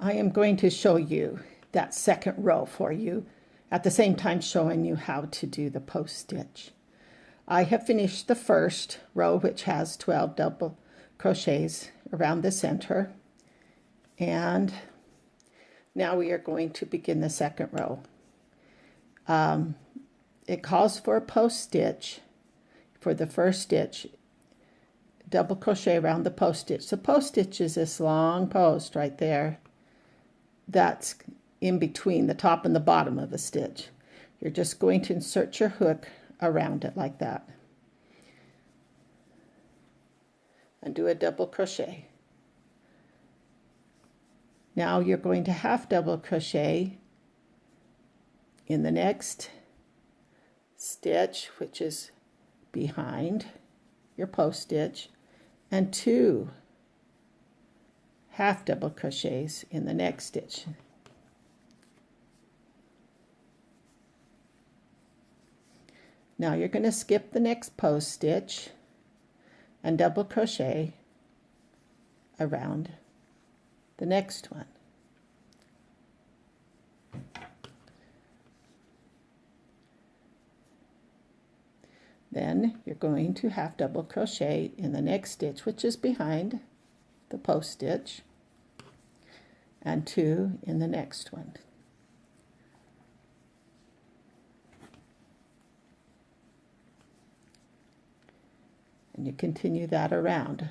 I am going to show you that second row for you, at the same time showing you how to do the post stitch. I have finished the first row, which has 12 double crochets around the center, and now we are going to begin the second row. It calls for a post stitch for the first stitch. Double crochet around the post stitch. The post stitch is this long post right there that's in between the top and the bottom of a stitch. You're just going to insert your hook around it like that and do a double crochet. Now you're going to half double crochet in the next stitch, which is behind your post stitch, and 2 half double crochets in the next stitch. Now you're going to skip the next post stitch and double crochet around the next one. Then you're going to half double crochet in the next stitch, which is behind the post stitch, and 2 in the next one. And you continue that around.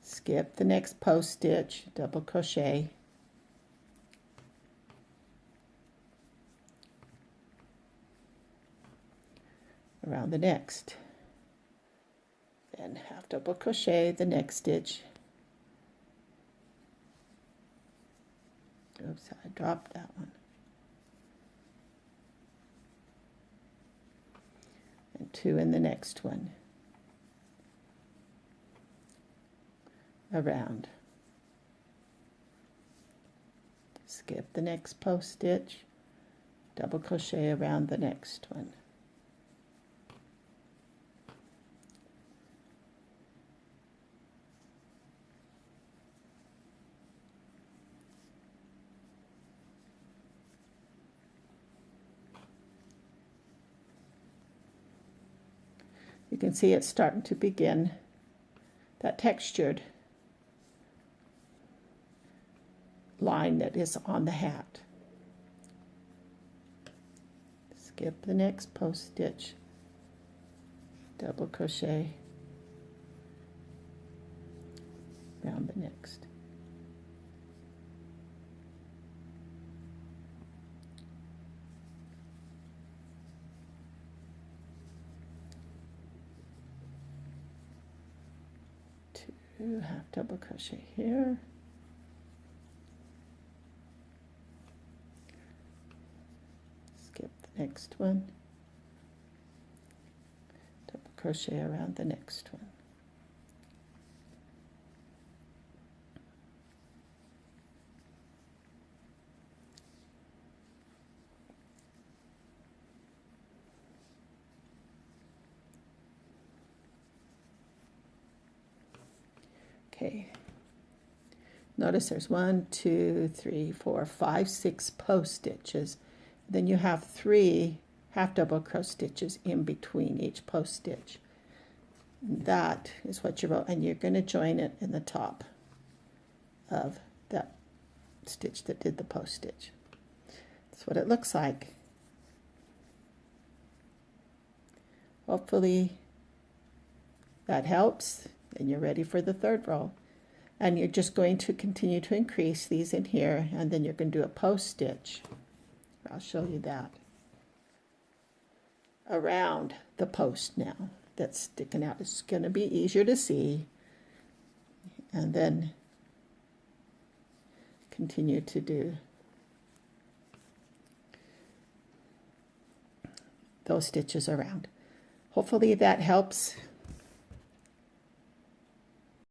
Skip the next post stitch, double crochet, around the next, then half double crochet the next stitch. Oops, I dropped that one. And 2 in the next one, around. Skip the next post stitch, double crochet around the next one. You can see it's starting to begin that textured line that is on the hat. Skip the next post stitch, double crochet around the next. Half double crochet here, skip the next one, double crochet around the next one. Okay, notice there's 1, 2, 3, 4, 5, 6 post stitches. Then you have 3 half double crochet stitches in between each post stitch. That is what you wrote, and you're going to join it in the top of that stitch that did the post stitch. That's what it looks like. Hopefully that helps. And you're ready for the third row, and you're just going to continue to increase these in here, and then you're going to do a post stitch. I'll show you that around the post now that's sticking out. It's going to be easier to see, and then continue to do those stitches around. Hopefully that helps.